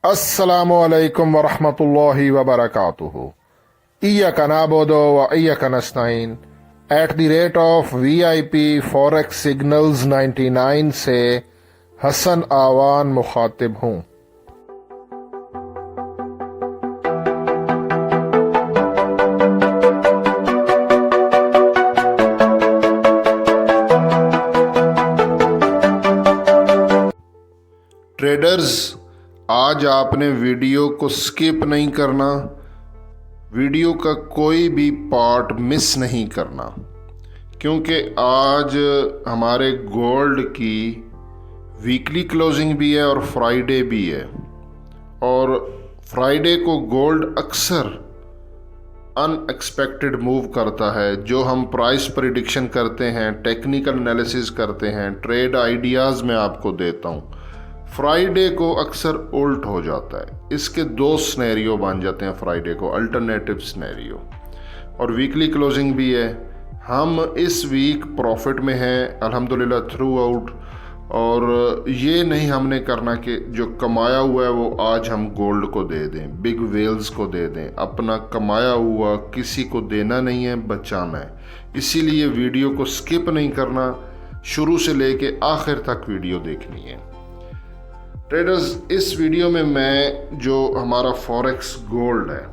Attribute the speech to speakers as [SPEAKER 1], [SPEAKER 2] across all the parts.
[SPEAKER 1] अस्सलामु अलैकुम वरहमतुल्लाहि वबरकातुहू। इय्याका नअबुदु व इय्याका नस्तईन @ VIP फॉरेक्स सिग्नल्स 99 से हसन आवान मुखातिब हूँ। ट्रेडर्स, आज आपने वीडियो को स्किप नहीं करना, वीडियो का कोई भी पार्ट मिस नहीं करना, क्योंकि आज हमारे गोल्ड की वीकली क्लोजिंग भी है और फ्राइडे भी है। और फ्राइडे को गोल्ड अक्सर अनएक्सपेक्टेड मूव करता है। जो हम प्राइस प्रिडिक्शन करते हैं, टेक्निकल एनालिसिस करते हैं, ट्रेड आइडियाज़ मैं आपको देता हूँ, फ्राइडे को अक्सर उल्ट हो जाता है। इसके दो स्नैरियो बन जाते हैं फ्राइडे को, अल्टरनेटिव स्नैरियो। और वीकली क्लोजिंग भी है। हम इस वीक प्रॉफिट में हैं अल्हम्दुलिल्लाह थ्रू आउट। और ये नहीं हमने करना कि जो कमाया हुआ है वो आज हम गोल्ड को दे दें, बिग वेल्स को दे दें। अपना कमाया हुआ किसी को देना नहीं है, बचाना है। इसीलिए वीडियो को स्किप नहीं करना, शुरू से लेके आखिर तक वीडियो देखनी है। ट्रेडर्स, इस वीडियो में मैं जो हमारा फॉरेक्स गोल्ड है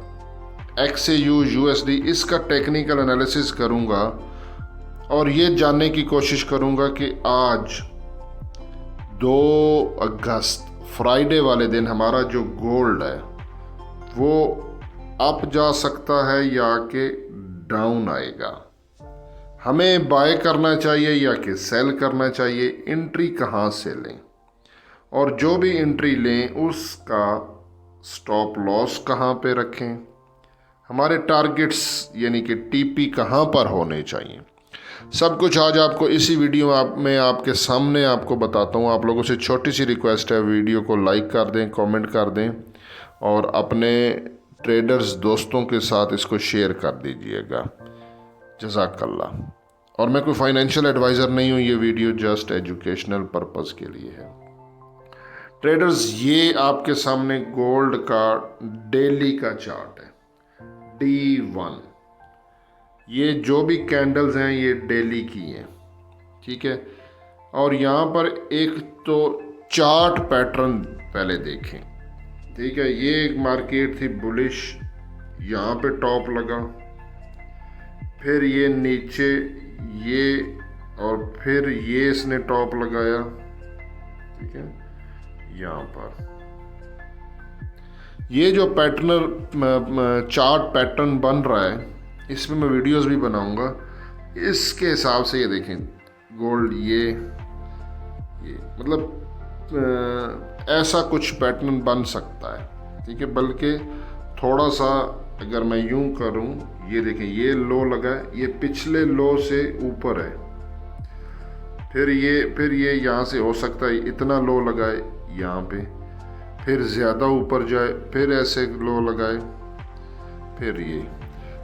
[SPEAKER 1] XAU USD, इसका टेक्निकल एनालिसिस करूंगा और ये जानने की कोशिश करूंगा कि आज 2 अगस्त फ्राइडे वाले दिन हमारा जो गोल्ड है वो अप जा सकता है या कि डाउन आएगा। हमें बाय करना चाहिए या कि सेल करना चाहिए, एंट्री कहाँ से लें, और जो भी एंट्री लें उसका स्टॉप लॉस कहाँ पे रखें, हमारे टारगेट्स यानी कि TP कहाँ पर होने चाहिए, सब कुछ आज आपको इसी वीडियो में आपके सामने आपको बताता हूँ। आप लोगों से छोटी सी रिक्वेस्ट है, वीडियो को लाइक कर दें, कमेंट कर दें और अपने ट्रेडर्स दोस्तों के साथ इसको शेयर कर दीजिएगा। जज़ाकल्लाह। और मैं कोई फाइनेंशियल एडवाइज़र नहीं हूँ, ये वीडियो जस्ट एजुकेशनल पर्पज़ के लिए है। ट्रेडर्स, ये आपके सामने गोल्ड का डेली का चार्ट है, D1। ये जो भी कैंडल्स हैं ये डेली की हैं, ठीक है। और यहाँ पर एक तो चार्ट पैटर्न पहले देखें, ठीक है। ये एक मार्केट थी बुलिश, यहाँ पे टॉप लगा, फिर ये नीचे ये, और फिर ये इसने टॉप लगाया, ठीक है। यहाँ पर ये जो पैटर्न चार्ट पैटर्न बन रहा है, इसमें मैं वीडियोस भी बनाऊंगा। इसके हिसाब से ये देखें गोल्ड, ये मतलब ऐसा कुछ पैटर्न बन सकता है, ठीक है। बल्कि थोड़ा सा अगर मैं यूं करूं, ये देखें ये लो लगा है, ये पिछले लो से ऊपर है, फिर ये यहाँ से हो सकता है इतना लो लगाए यहाँ पे, फिर ज़्यादा ऊपर जाए, फिर ऐसे लो लगाए, फिर ये।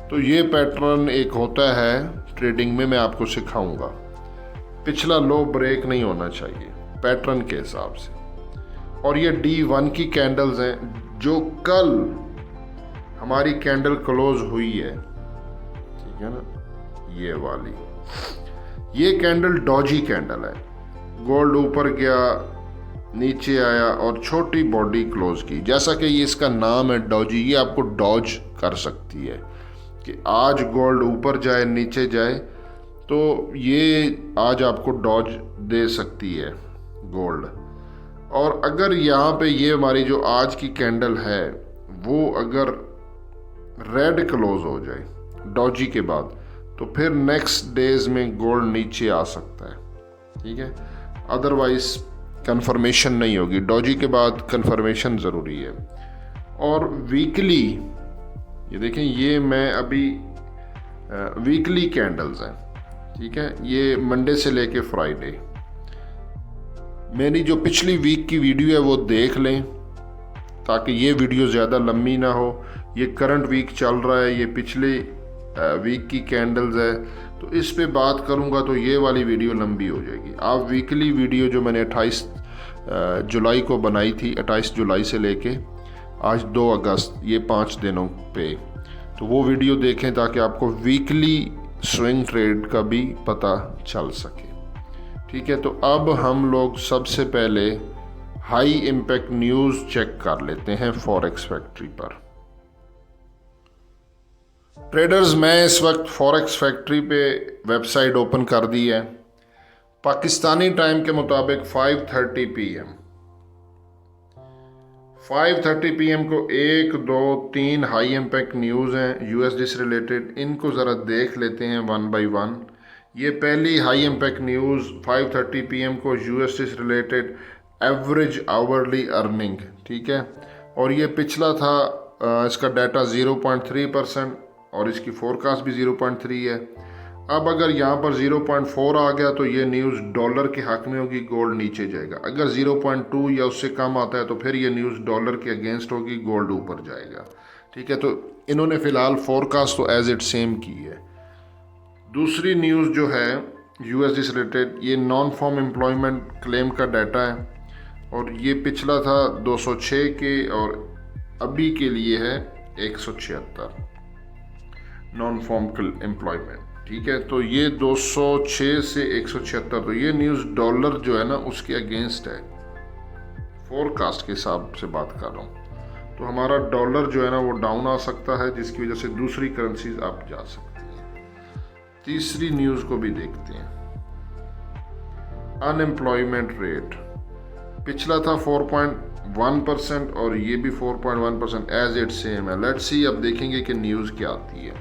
[SPEAKER 1] तो ये पैटर्न एक होता है ट्रेडिंग में, मैं आपको सिखाऊंगा। पिछला लो ब्रेक नहीं होना चाहिए पैटर्न के हिसाब से। और ये D1 की कैंडल्स हैं, जो कल हमारी कैंडल क्लोज हुई है, ठीक है ना, ये वाली। ये कैंडल डॉजी कैंडल है। गोल्ड ऊपर गया, नीचे आया और छोटी बॉडी क्लोज की। जैसा कि ये इसका नाम है डॉजी, ये आपको डॉज कर सकती है कि आज गोल्ड ऊपर जाए नीचे जाए, तो ये आज आपको डॉज दे सकती है गोल्ड। और अगर यहाँ पे ये हमारी जो आज की कैंडल है वो अगर रेड क्लोज हो जाए डॉजी के बाद, तो फिर नेक्स्ट डेज में गोल्ड नीचे आ सकता है, ठीक है। अदरवाइज कंफर्मेशन नहीं होगी, डॉजी के बाद कंफर्मेशन ज़रूरी है। और वीकली ये देखें, ये मैं अभी वीकली कैंडल्स हैं, ठीक है। ये मंडे से लेके फ्राइडे। मेरी जो पिछली वीक की वीडियो है वो देख लें, ताकि ये वीडियो ज़्यादा लंबी ना हो। ये करंट वीक चल रहा है, ये पिछले वीक की कैंडल्स है, तो इस पे बात करूंगा तो ये वाली वीडियो लंबी हो जाएगी। आप वीकली वीडियो जो मैंने 28 जुलाई को बनाई थी, 28 जुलाई से लेके आज 2 अगस्त, ये 5 दिनों पे। तो वो वीडियो देखें ताकि आपको वीकली स्विंग ट्रेड का भी पता चल सके। ठीक है, तो अब हम लोग सबसे पहले हाई इम्पैक्ट न्यूज़ चेक कर लेते हैं फॉरेक्स फैक्ट्री पर। ट्रेडर्स, मैं इस वक्त फॉरेक्स फैक्ट्री पे वेबसाइट ओपन कर दी है। पाकिस्तानी टाइम के मुताबिक 5:30 PM 5:30 PM को 1, 2, 3 हाई इम्पैक्ट न्यूज़ हैं USD से रिलेटेड। इनको ज़रा देख लेते हैं वन बाय वन। ये पहली हाई इम्पैक्ट न्यूज़ 5:30 PM को USD से रिलेटेड एवरेज आवरली अर्निंग, ठीक है, और ये पिछला था इसका डाटा 0.3% और इसकी फोरकास्ट भी 0.3 है। अब अगर यहाँ पर 0.4 आ गया तो ये न्यूज़ डॉलर के हक में होगी, गोल्ड नीचे जाएगा। अगर 0.2 या उससे कम आता है तो फिर ये न्यूज़ डॉलर के अगेंस्ट होगी, गोल्ड ऊपर जाएगा। ठीक है, तो इन्होंने फ़िलहाल फोरकास्ट तो एज इट सेम की है। दूसरी न्यूज़ जो है USD से रिलेटेड, ये नॉन फॉर्म एम्प्लॉयमेंट क्लेम का डाटा है और ये पिछला था 206 के और अभी के लिए है 176 नॉन फॉर्म एम्प्लॉयमेंट। ठीक है, तो ये 206 से 176, तो ये न्यूज़ डॉलर जो है ना उसके अगेंस्ट है। फोरकास्ट के हिसाब से बात कर रहा हूँ, तो हमारा डॉलर जो है ना वो डाउन आ सकता है, जिसकी वजह से दूसरी करेंसीज आप जा सकती हैं। तीसरी न्यूज़ को भी देखते हैं। अनएम्प्लॉयमेंट रेट पिछला था 4.1% और ये भी 4.1% एज इट सेम है। लेट्स सी, अब देखेंगे कि न्यूज़ क्या आती है।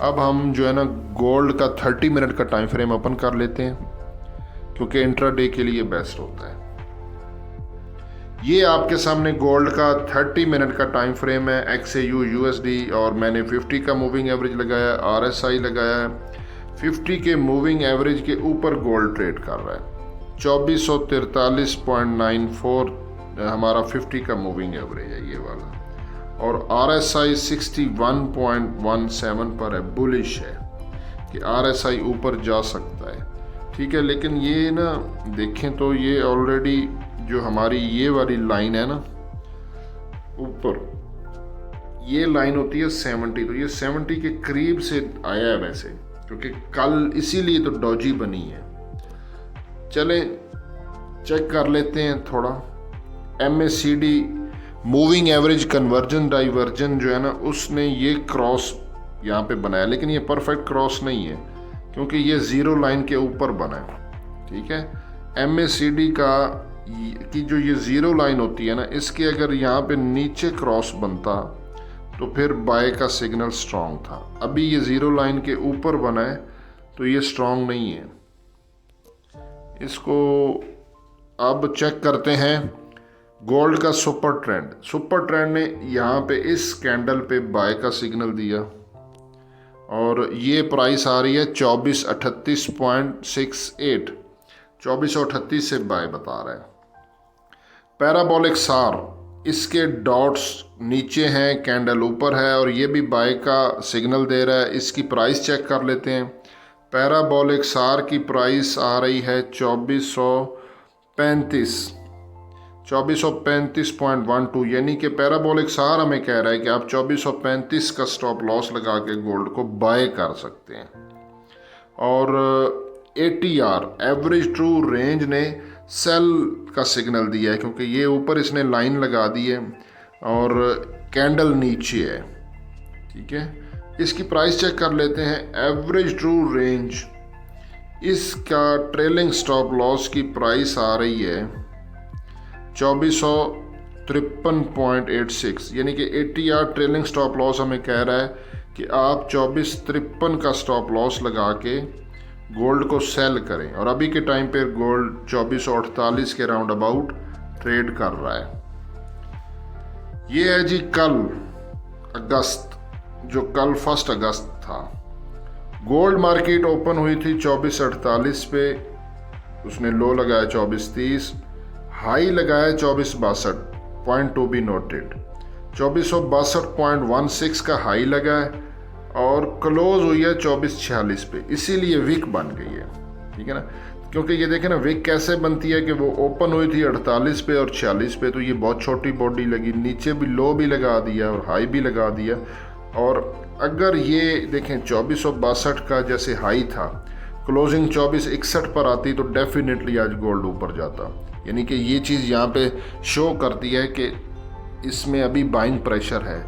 [SPEAKER 1] अब हम जो है ना गोल्ड का 30 मिनट का टाइम फ्रेम ओपन कर लेते हैं, क्योंकि इंट्राडे के लिए बेस्ट होता है। ये आपके सामने गोल्ड का 30 मिनट का टाइम फ्रेम है, XAU USD, और मैंने 50 का मूविंग एवरेज लगाया है, RSI लगाया है। 50 के मूविंग एवरेज के ऊपर गोल्ड ट्रेड कर रहा है। 2443.94 हमारा 50 का मूविंग एवरेज है ये वाला, और RSI 61.17 पर है, बुलिश है कि RSI ऊपर जा सकता है। ठीक है, लेकिन ये ना देखें तो ये ऑलरेडी जो हमारी ये वाली लाइन है ना ऊपर, ये लाइन होती है 70, तो ये 70 के करीब से आया है वैसे, क्योंकि कल इसीलिए तो डॉजी बनी है। चलें चेक कर लेते हैं थोड़ा। MACD moving average conversion diversion जो है ना उसने ये क्रॉस यहाँ पे बनाया, लेकिन ये परफेक्ट क्रॉस नहीं है क्योंकि ये ज़ीरो लाइन के ऊपर बना है। ठीक है, MACD की जो ये ज़ीरो लाइन होती है ना, इसके अगर यहाँ पे नीचे क्रॉस बनता तो फिर बाय का सिग्नल स्ट्रॉन्ग था। अभी ये ज़ीरो लाइन के ऊपर बना है तो ये स्ट्रॉन्ग नहीं है। इसको अब चेक करते हैं गोल्ड का सुपर ट्रेंड ने यहाँ पे इस कैंडल पे बाय का सिग्नल दिया और ये प्राइस आ रही है 2438.68, 2438 से बाय बता रहा है। पैराबोलिक सार, इसके डॉट्स नीचे हैं, कैंडल ऊपर है और ये भी बाय का सिग्नल दे रहा है। इसकी प्राइस चेक कर लेते हैं। पैराबोलिक सार की प्राइस आ रही है 2435.12, यानी कि पैराबोलिक सार हमें कह रहा है कि आप 2435 का स्टॉप लॉस लगा के गोल्ड को बाय कर सकते हैं। और ATR एवरेज ट्रू रेंज ने सेल का सिग्नल दिया है, क्योंकि ये ऊपर इसने लाइन लगा दी है और कैंडल नीचे है। ठीक है, इसकी प्राइस चेक कर लेते हैं। एवरेज ट्रू रेंज, इसका ट्रेलिंग स्टॉप लॉस की प्राइस आ रही है 2453.86, यानी कि ATR ट्रेलिंग स्टॉप लॉस हमें कह रहा है कि आप 2453 का स्टॉप लॉस लगा के गोल्ड को सेल करें। और अभी के टाइम पे गोल्ड 2448 के राउंड अबाउट ट्रेड कर रहा है। ये है जी कल अगस्त, जो कल 1 अगस्त था। गोल्ड मार्केट ओपन हुई थी 2448 पे, उसने लो लगाया 2430, हाई लगाया 2462, पॉइंट टू बी नोटेड। 2462.16 का हाई लगा है और क्लोज हुई है 2446 पे, इसीलिए वीक बन गई है। ठीक है ना, क्योंकि ये देखें ना विक कैसे बनती है कि वो ओपन हुई थी 48 पे और 46 पे, तो ये बहुत छोटी बॉडी लगी, नीचे भी लो भी लगा दिया और हाई भी लगा दिया। और अगर ये देखें 2462 का जैसे हाई था, क्लोजिंग 2461 पर आती तो डेफिनेटली आज गोल्ड ऊपर जाता। यानी कि ये चीज़ यहाँ पे शो करती है कि इसमें अभी बाइंग प्रेशर है।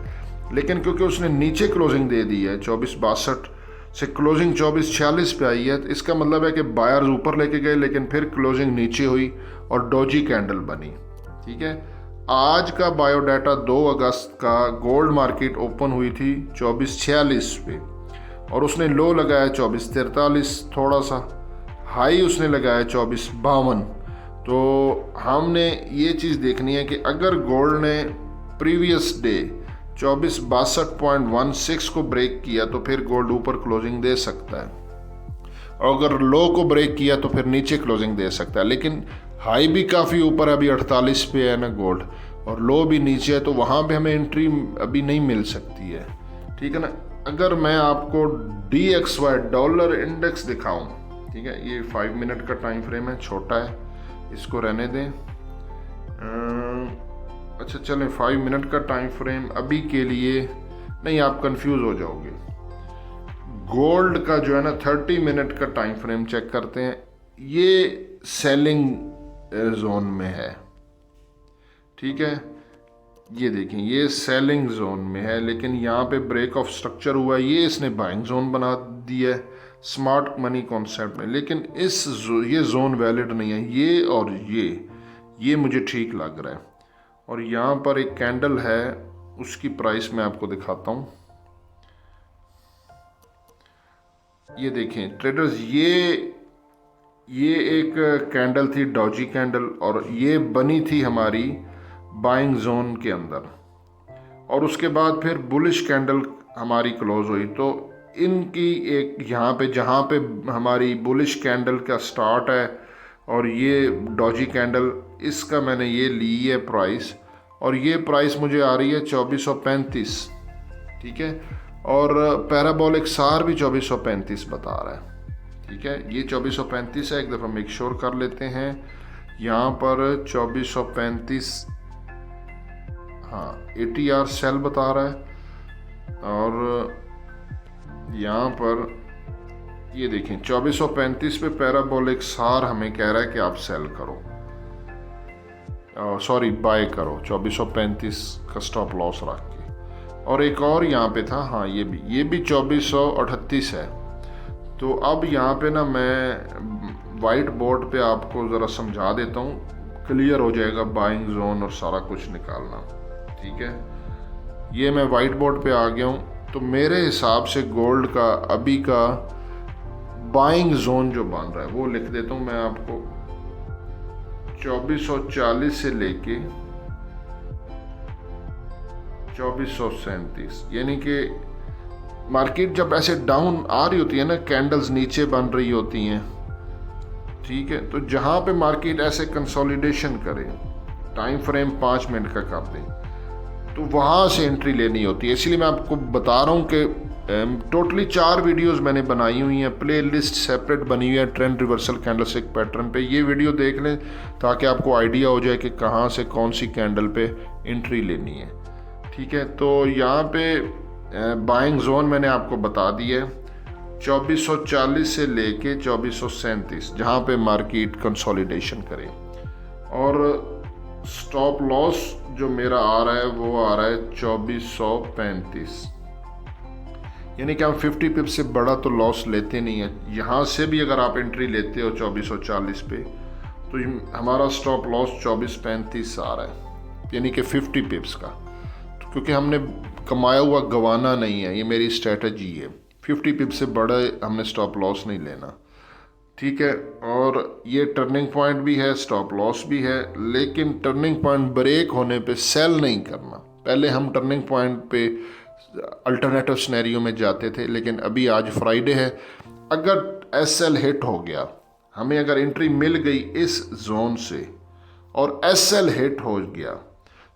[SPEAKER 1] लेकिन क्योंकि उसने नीचे क्लोजिंग दे दी है 2462 से, क्लोजिंग 2446 पे आई है, तो इसका मतलब है कि बायर्स ऊपर लेके गए लेकिन फिर क्लोजिंग नीचे हुई और डोजी कैंडल बनी। ठीक है, आज का बायोडाटा 2 अगस्त का गोल्ड मार्केट ओपन हुई थी 2446 पे और उसने लो लगाया 2443, थोड़ा सा हाई उसने लगाया 2452। तो हमने ये चीज़ देखनी है कि अगर गोल्ड ने प्रीवियस डे 2462.16 को ब्रेक किया तो फिर गोल्ड ऊपर क्लोजिंग दे सकता है, और अगर लो को ब्रेक किया तो फिर नीचे क्लोजिंग दे सकता है। लेकिन हाई भी काफ़ी ऊपर है, अभी 48 पे है ना गोल्ड, और लो भी नीचे है, तो वहाँ पे हमें एंट्री अभी नहीं मिल सकती है। ठीक है ना। अगर मैं आपको DXY डॉलर इंडेक्स दिखाऊं, ठीक है, ये 5 मिनट का टाइम फ्रेम है, छोटा है, इसको रहने दें। अच्छा चलें, 5 मिनट का टाइम फ्रेम अभी के लिए नहीं, आप कंफ्यूज हो जाओगे। गोल्ड का जो है ना 30 मिनट का टाइम फ्रेम चेक करते हैं, ये सेलिंग जोन में है। ठीक है, ये देखें ये सेलिंग जोन में है, लेकिन यहाँ पे ब्रेक ऑफ स्ट्रक्चर हुआ, ये इसने बाइंग जोन बना दिया है स्मार्ट मनी कॉन्सेप्ट में। लेकिन ये जोन वैलिड नहीं है, ये और ये मुझे ठीक लग रहा है। और यहाँ पर एक कैंडल है, उसकी प्राइस मैं आपको दिखाता हूँ। ये देखें ट्रेडर्स, ये एक कैंडल थी डॉजी कैंडल, और ये बनी थी हमारी बाइंग जोन के अंदर, और उसके बाद फिर बुलिश कैंडल हमारी क्लोज हुई। तो इनकी एक यहाँ पे जहाँ पे हमारी बुलिश कैंडल का स्टार्ट है और ये डॉजी कैंडल, इसका मैंने ये ली है प्राइस, और ये प्राइस मुझे आ रही है 2435। ठीक है, और पैराबोलिक सार भी 2435 बता रहा है। ठीक है, ये 2435 है, एक दफ़ा मेक श्योर कर लेते हैं। यहाँ पर 2435, हाँ, ATR सेल बता रहा है, और यहाँ पर ये देखें 2435 पे पैराबोलिक सार हमें कह रहा है कि आप सेल करो, सॉरी बाय करो 2435 का स्टॉप लॉस रख के। और एक और यहाँ पे था, हाँ ये भी 2438 है। तो अब यहाँ पे ना मैं वाइट बोर्ड पे आपको ज़रा समझा देता हूँ, क्लियर हो जाएगा बाइंग जोन और सारा कुछ निकालना। ठीक है, ये मैं वाइट बोर्ड पे आ गया हूँ। तो मेरे हिसाब से गोल्ड का अभी का बाइंग जोन जो बन रहा है वो लिख देता हूँ मैं आपको, 2440 से लेके 2437। यानी कि मार्केट जब ऐसे डाउन आ रही होती है ना, कैंडल्स नीचे बन रही होती हैं, ठीक है, तो जहाँ पे मार्केट ऐसे कंसोलिडेशन करे, टाइम फ्रेम 5 मिनट का कर दें, तो वहाँ से एंट्री लेनी होती है। इसलिए मैं आपको बता रहा हूँ कि टोटली 4 वीडियोस मैंने बनाई हुई हैं, प्ले लिस्ट सेपरेट बनी हुई है ट्रेंड रिवर्सल कैंडलस्टिक पैटर्न पे। ये वीडियो देख लें ताकि आपको आइडिया हो जाए कि कहाँ से कौन सी कैंडल पे एंट्री लेनी है। ठीक है, तो यहाँ पे बाइंग जोन मैंने आपको बता दी है 2440 से लेके 2437, जहाँ पे मार्केट कंसोलिडेशन करे। और स्टॉप लॉस जो मेरा आ रहा है वो आ रहा है 2435। यानी कि हम 50 पिप से बड़ा तो लॉस लेते नहीं है। यहाँ से भी अगर आप एंट्री लेते हो 2440 पे, तो हमारा स्टॉप लॉस 2435 आ रहा है, यानी कि 50 पिप्स का। तो क्योंकि हमने कमाया हुआ गंवाना नहीं है, ये मेरी स्ट्रेटजी है। 50 पिप से बड़ा हमने स्टॉप लॉस नहीं लेना। ठीक है, और ये टर्निंग पॉइंट भी है, स्टॉप लॉस भी है, लेकिन टर्निंग पॉइंट ब्रेक होने पे सेल नहीं करना। पहले हम टर्निंग पॉइंट पे अल्टरनेटिव सिनेरियो में जाते थे, लेकिन अभी आज फ्राइडे है, अगर SL हिट हो गया, हमें अगर एंट्री मिल गई इस जोन से और SL हिट हो गया,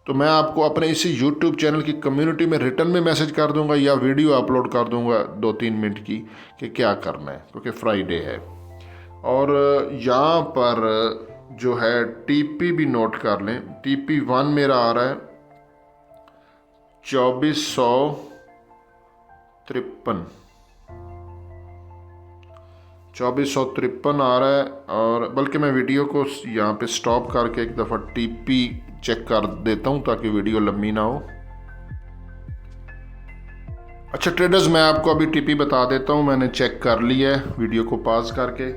[SPEAKER 1] तो मैं आपको अपने इसी YouTube चैनल की कम्युनिटी में रिटर्न में मैसेज कर दूंगा या वीडियो अपलोड कर दूंगा 2-3 मिनट की कि क्या करना है, क्योंकि फ्राइडे है। और यहाँ पर जो है टीपी भी नोट कर लें। टीपी 1 मेरा आ रहा है 2453 आ रहा है। और बल्कि मैं वीडियो को यहाँ पे स्टॉप करके एक दफ़ा टीपी चेक कर देता हूँ ताकि वीडियो लंबी ना हो। अच्छा ट्रेडर्स, मैं आपको अभी टीपी बता देता हूँ, मैंने चेक कर लिया है वीडियो को पॉज करके।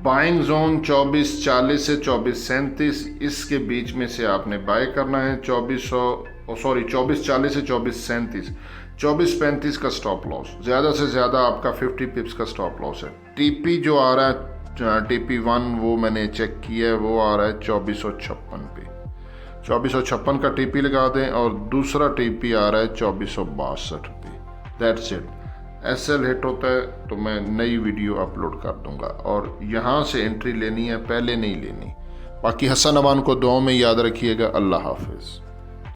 [SPEAKER 1] बाइंग जोन 2440 से 2437, इसके बीच में से आपने बाय करना है। 2440 से 2437, 2435 का स्टॉप लॉस, ज़्यादा से ज़्यादा आपका 50 पिप्स का स्टॉप लॉस है। टीपी जो आ रहा है टीपी 1 वो मैंने चेक किया है, वो आ रहा है 2456 पे। 2456 का टीपी लगा दें और दूसरा टीपी आ रहा है 2462 पे। That's it. SL हिट होता है तो मैं नई वीडियो अपलोड कर दूंगा और यहाँ से एंट्री लेनी है, पहले नहीं लेनी। बाकी हसन अमान को दुआओं में याद रखिएगा। अल्लाह हाफिज़।